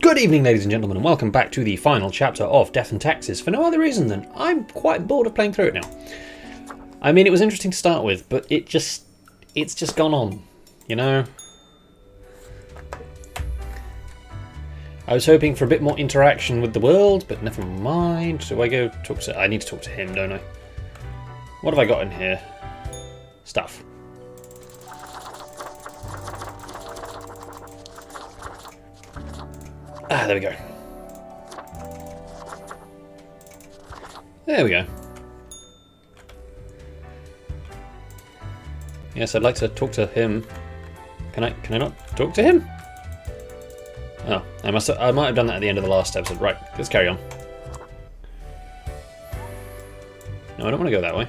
Good evening, ladies and gentlemen, and welcome back to the final chapter of Death and Taxes, for no other reason than I'm quite bored of playing through it now. I mean, it was interesting to start with, but it's just gone on, you know? I was hoping for a bit more interaction with the world, but never mind. Do I go talk to... I need to talk to him, don't I? What have I got in here? Stuff. Ah, there we go. There we go. Yes, I'd like to talk to him. Can I not talk to him? Oh, I might have done that at the end of the last episode. Right, let's carry on. No, I don't want to go that way.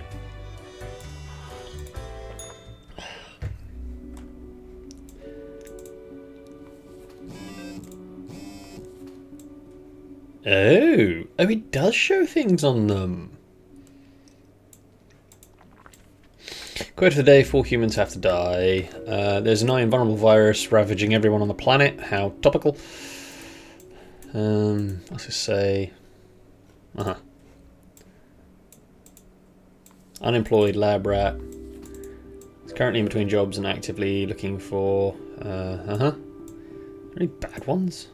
Oh, he does show things on them. Quote of the day, 4 humans have to die. There's a now invulnerable virus ravaging everyone on the planet. How topical. Let's just say... Unemployed lab rat. He's currently in between jobs and actively looking for... Any bad ones?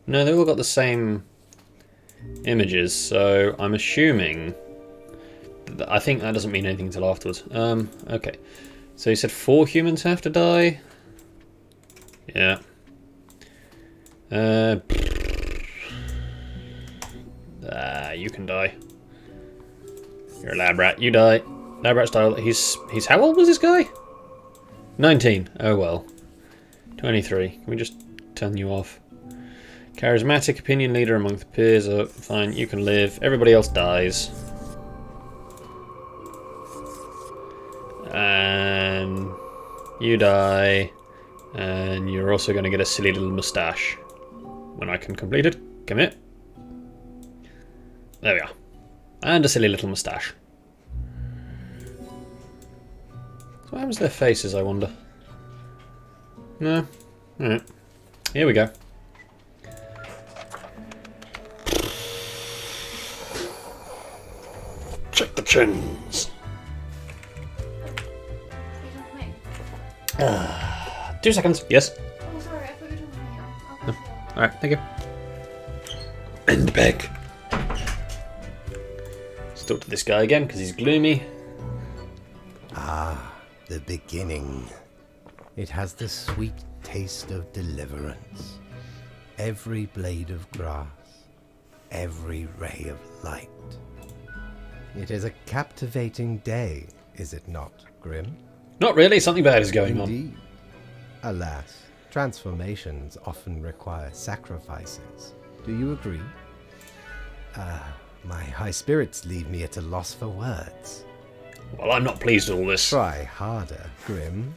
No, they all got the same images, so I'm assuming... I think that doesn't mean anything until afterwards. Okay. So you said 4 humans have to die? Yeah. You can die. You're a lab rat. You die. Lab rat style. He's how old was this guy? 19. Oh well. 23. Can we just turn you off? Charismatic opinion leader among the peers. Oh, fine, you can live. Everybody else dies. And you die. And you're also going to get a silly little moustache. When I can complete it. Come here. There we are. And a silly little moustache. So what happens to their faces, I wonder? No. Alright. Here we go. Check the chins. 2 seconds. Yes. Oh, sorry, I thought you were talking to me. Alright, thank you. And back. Let's talk to this guy again because he's gloomy. Ah, the beginning. It has the sweet taste of deliverance. Every blade of grass, every ray of light. It is a captivating day, is it not, Grim? Not really, something bad is going Indeed. Alas, transformations often require sacrifices. Do you agree? My high spirits leave me at a loss for words. on. Well, I'm not pleased with all this. Try harder, Grim.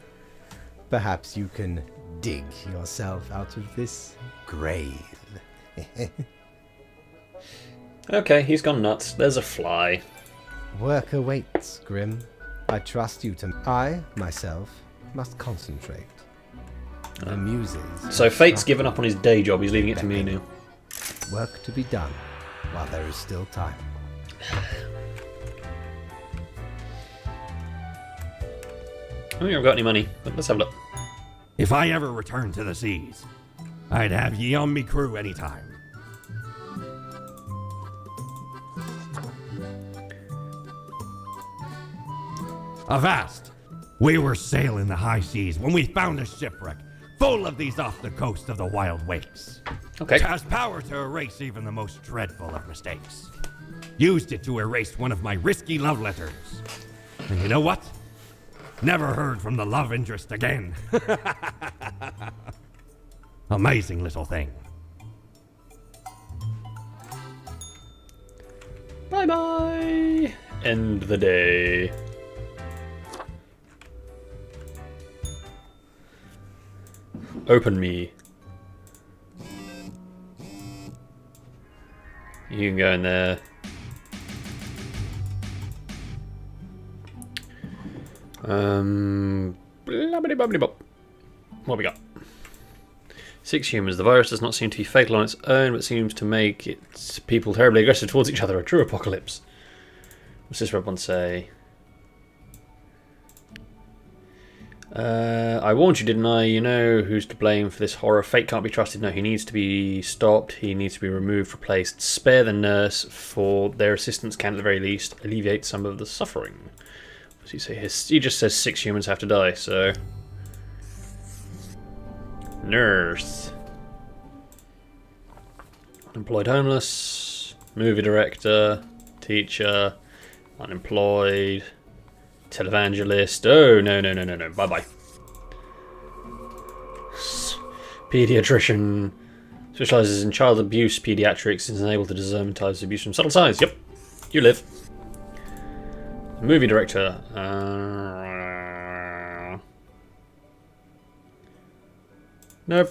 Perhaps you can dig yourself out of this grave. Okay, he's gone nuts. There's a fly. Work awaits, Grim. I trust you to... I, myself, must concentrate. The muses... So Fate's given up on his day job. He's leaving it to me now. Work to be done, while there is still time. I don't think I've got any money, but let's have a look. If I ever return to the seas, I'd have ye on me crew anytime. Avast! We were sailing the high seas when we found a shipwreck full of these off the coast of the wild wakes. Okay. It has power to erase even the most dreadful of mistakes. Used it to erase one of my risky love letters. And you know what? Never heard from the love interest again. Amazing little thing. Bye-bye. End the day. Open me. You can go in there. Blabbity-bubbity-bop. What we got? 6 humans. The virus does not seem to be fatal on its own, but seems to make its people terribly aggressive towards each other. A true apocalypse. What's this red one say? I warned you, didn't I? You know who's to blame for this horror. Fate can't be trusted. No, he needs to be stopped. He needs to be removed, replaced. Spare the nurse, for their assistance can, at the very least, alleviate some of the suffering. What does he say here? He just says 6 humans have to die, so... Nurse. Unemployed homeless. Movie director. Teacher. Unemployed. Televangelist. Oh, no. Bye-bye. Pediatrician. Specialises in child abuse pediatrics and is unable to discern types of abuse from subtle signs. Yep. You live. Movie director. Nope.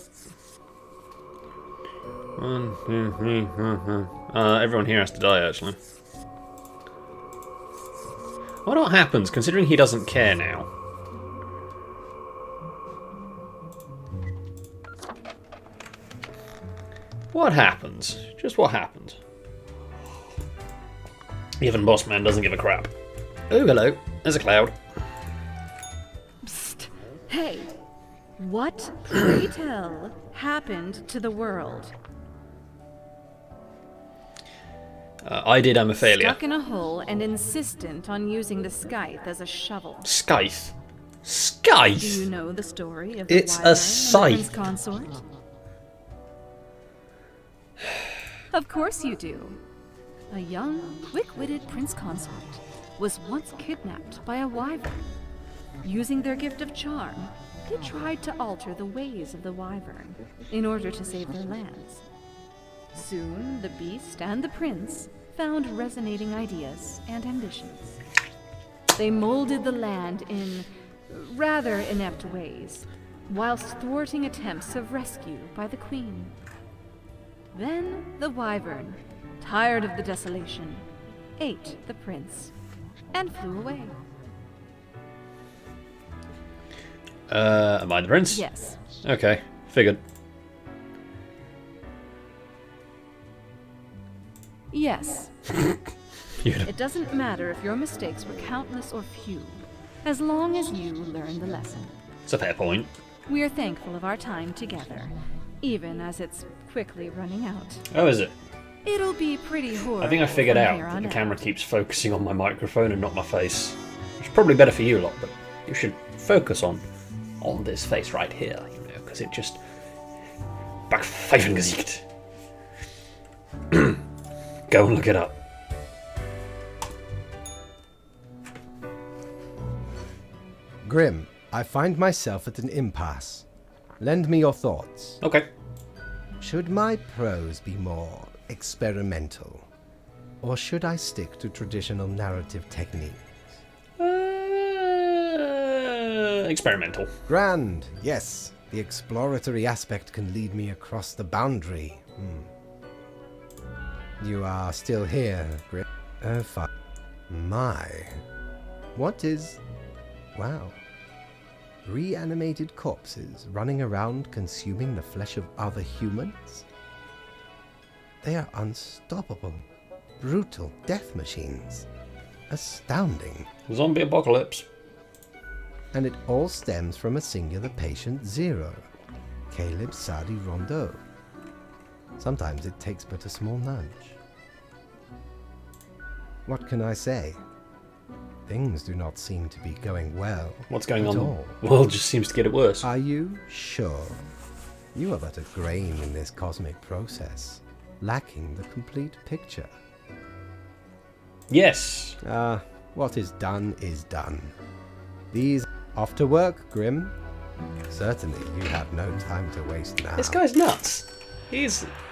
Everyone here has to die, actually. I wonder what happens, considering he doesn't care now. What happens? Just what happens? Even Boss Man doesn't give a crap. Oh, hello. There's a cloud. Psst. Hey. What, pray tell, happened to the world? I did, I'm a failure. Stuck in a hole and insistent on using the scythe as a shovel. Scythe? Scythe? Do you know the story of the It's a wyvern and the scythe. prince consort? Of course you do. A young, quick-witted prince consort was once kidnapped by a wyvern. Using their gift of charm, they tried to alter the ways of the wyvern in order to save their lands. Soon, the beast and the prince found resonating ideas and ambitions. They molded the land in rather inept ways, whilst thwarting attempts of rescue by the queen. Then the wyvern, tired of the desolation, ate the prince and flew away. Am I the prince? Yes. Okay, figured. Yes. You'd It doesn't matter if your mistakes were countless or few, as long as you learn the lesson. It's a fair point. We are thankful of our time together, even as it's quickly running out. Oh, is it? It'll be pretty horrible. I think I figured from out here that on the out. camera keeps focusing on my microphone and not my face. Which is probably better for you lot, but you should focus on this face right here, you know, because it just... Backpfeifengesicht. Go and look it up. Grim, I find myself at an impasse. Lend me your thoughts. Okay. Should my prose be more experimental? Or should I stick to traditional narrative techniques? Experimental. Grand, yes. The exploratory aspect can lead me across the boundary. You are still here, Grim. Oh, fuck. My. What is... Wow. Reanimated corpses running around consuming the flesh of other humans? They are unstoppable, brutal death machines. Astounding. Zombie apocalypse. And it all stems from a singular patient zero, Caleb Sadi Rondeau. Sometimes it takes but a small nudge. What can I say? Things do not seem to be going well. What's going at on? all. The world just seems to get it worse. Are you sure? You are but a grain in this cosmic process, lacking the complete picture. Yes. What is done is done. These off to work, Grim. Certainly you have no time to waste now. This guy's nuts.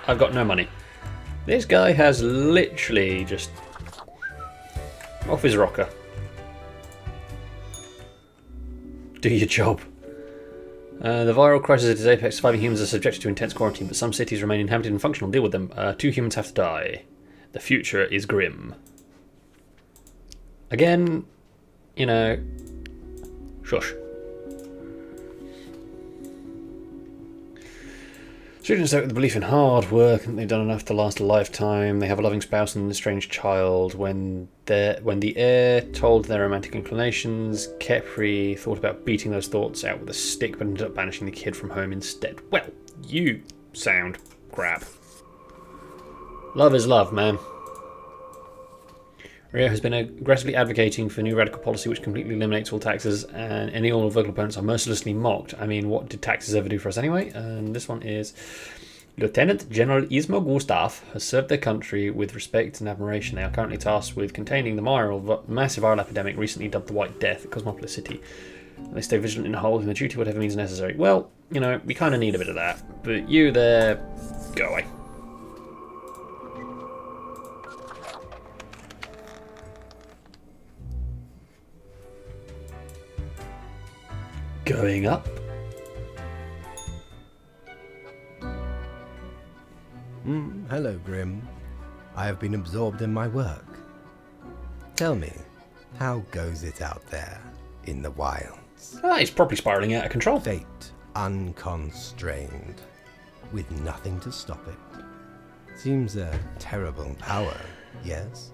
I've got no money. This guy has literally just... off his rocker. Do your job. The viral crisis at its apex. Surviving humans are subjected to intense quarantine, but some cities remain inhabited and functional. Deal with them. 2 humans have to die. The future is grim. Again, you know... Shush. Students out with the belief in hard work and they've done enough to last a lifetime. They have a loving spouse and an estranged child. When the heir told their romantic inclinations, Kepri thought about beating those thoughts out with a stick, but ended up banishing the kid from home instead. Well, you sound crap. Love is love, man. Rio has been aggressively advocating for new radical policy which completely eliminates all taxes, and any all vocal opponents are mercilessly mocked. I mean, what did taxes ever do for us anyway? And this one is... Lieutenant General Ismo Gustav has served their country with respect and admiration. They are currently tasked with containing the massive viral epidemic recently dubbed the White Death at Cosmopolis City. They stay vigilant in holding the duty whatever means necessary. Well, you know, we kind of need a bit of that. But you there, go away. Going up. Hello, Grim. I have been absorbed in my work. Tell me, how goes it out there in the wilds? Ah, it's probably spiralling out of control. Fate unconstrained, with nothing to stop it. Seems a terrible power, yes?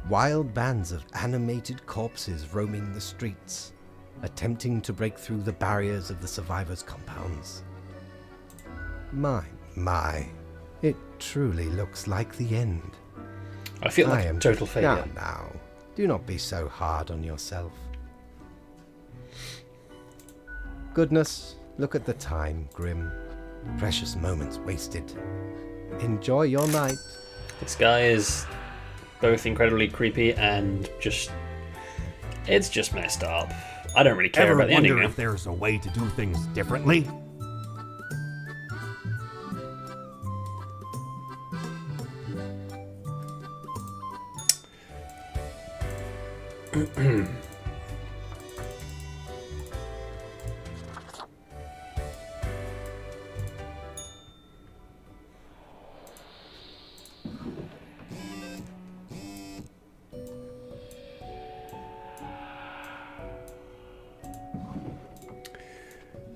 Wild bands of animated corpses roaming the streets, attempting to break through the barriers of the survivors' compounds. My, it truly looks like the end. I feel like a total failure. Now, do not be so hard on yourself. Goodness, look at the time, Grim. Precious moments wasted. Enjoy your night. This guy is both incredibly creepy and just... It's just messed up. I don't really care about the ending Ever now. wonder if there's a way to do things differently?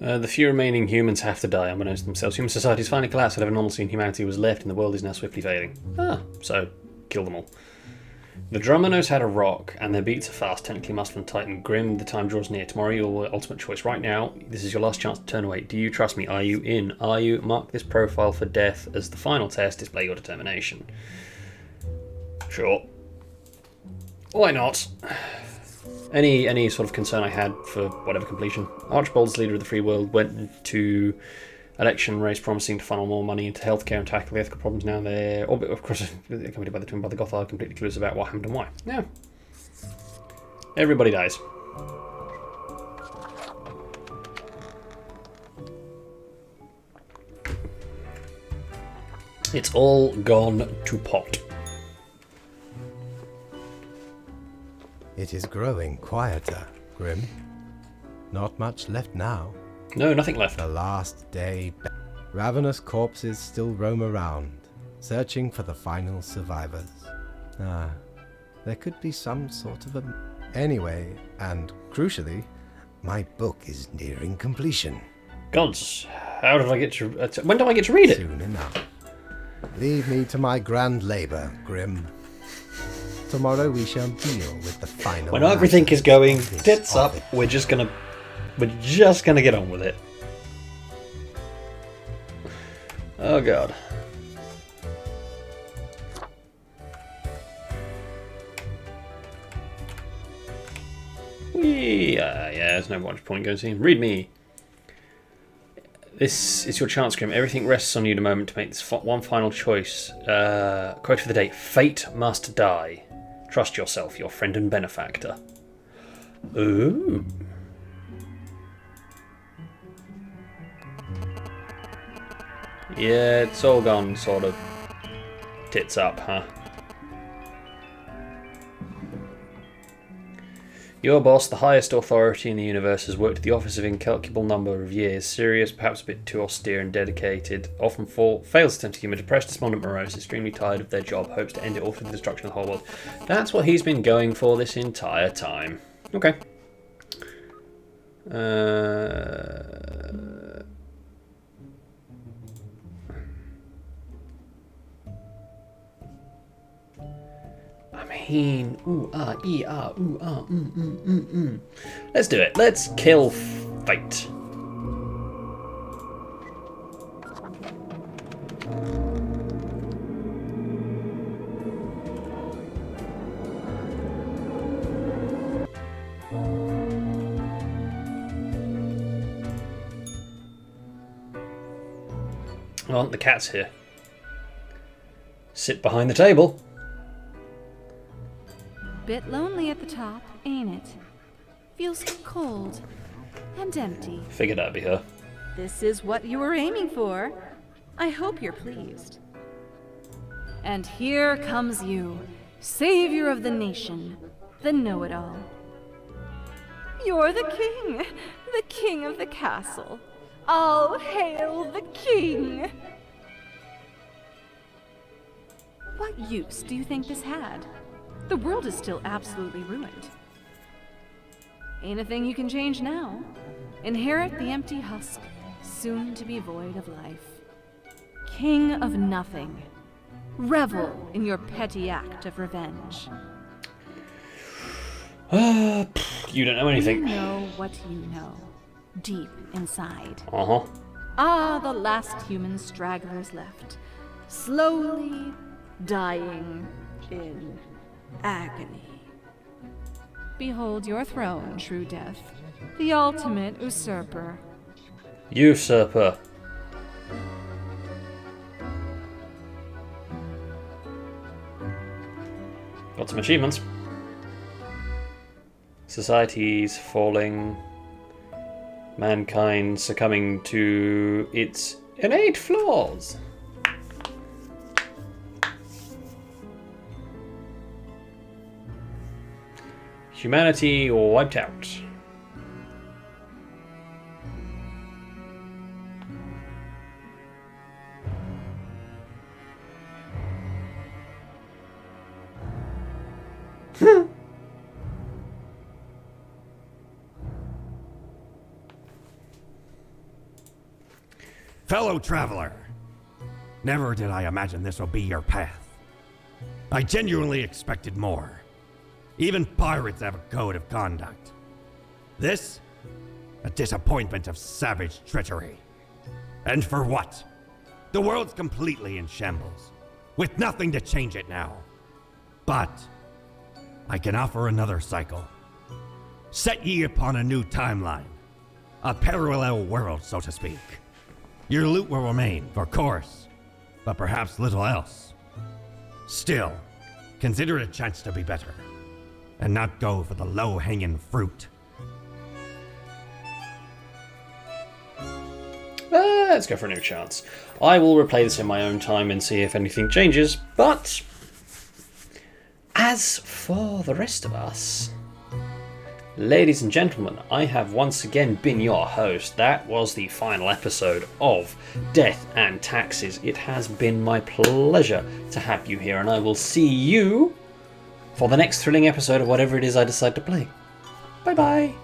The few remaining humans have to die, unbeknownst to themselves. Human society has finally collapsed, whatever normalcy and humanity was left, and the world is now swiftly fading. Ah, so kill them all. The drummer knows how to rock, and their beats are fast, technically muscular and tight and grim. The time draws near. Tomorrow, your ultimate choice. Right now, this is your last chance to turn away. Do you trust me? Are you in? Are you? Mark this profile for death as the final test. Display your determination. Sure. Why not? Any sort of concern I had for whatever completion. Archibald, leader of the free world, went to election race promising to funnel more money into healthcare and tackle the ethical problems now they're orbit of course accompanied by the twin brother Gothard, completely clueless about what happened and why. Yeah. Everybody dies. It's all gone to pot. It is growing quieter, Grim. Not much left now. No, nothing left. The last day. Ravenous corpses still roam around, searching for the final survivors. Ah, there could be some sort of a... Anyway, and crucially, my book is nearing completion. Gods, how did I get to... when do I get to read it? Soon enough. Leave me to my grand labour, Grim. Tomorrow we shall deal with the final... When everything is going of this tits up, office. we're just gonna get on with it. Oh god. Yeah, there's no much point going to see. Read me. This is your chance, Grim. Everything rests on you in a moment to make this one final choice. Quote for the day: Fate must die. Trust yourself, your friend and benefactor. Ooh. Yeah, it's all gone sort of tits up, huh? Your boss, the highest authority in the universe, has worked at the office of incalculable number of years. Serious, perhaps a bit too austere and dedicated. Often fails to tend to humour. Depressed, despondent, morose. Extremely tired of their job. Hopes to end it all through the destruction of the whole world. That's what he's been going for this entire time. Okay. 19. Ooh, ah, ee, ah, ooh, ah, Let's do it. Let's kill Fate. Oh, the cat's here. Sit behind the table. Bit lonely at the top, ain't it? Feels cold and empty. Figured that'd be her. This is what you were aiming for. I hope you're pleased. And here comes you, savior of the nation, the know-it-all. You're the king of the castle. All hail the king! What use do you think this had? The world is still absolutely ruined. Ain't a thing you can change now. Inherit the empty husk, soon to be void of life. King of nothing. Revel in your petty act of revenge. You don't know anything. You know what you know, deep inside. Uh-huh. Ah, the last human stragglers left, slowly dying in agony. Behold your throne, true death, the ultimate usurper. Usurper. Got some achievements. Society's falling. Mankind succumbing to its innate flaws. Humanity wiped out. Fellow traveler, never did I imagine this would be your path. I genuinely expected more. Even pirates have a code of conduct. This? A disappointment of savage treachery. And for what? The world's completely in shambles, with nothing to change it now. But I can offer another cycle. Set ye upon a new timeline. A parallel world, so to speak. Your loot will remain, of course, but perhaps little else. Still, consider it a chance to be better, and not go for the low-hanging fruit. Let's go for a new chance. I will replay this in my own time and see if anything changes, but as for the rest of us, ladies and gentlemen, I have once again been your host. That was the final episode of Death and Taxes. It has been my pleasure to have you here, and I will see you for the next thrilling episode of whatever it is I decide to play. Bye bye.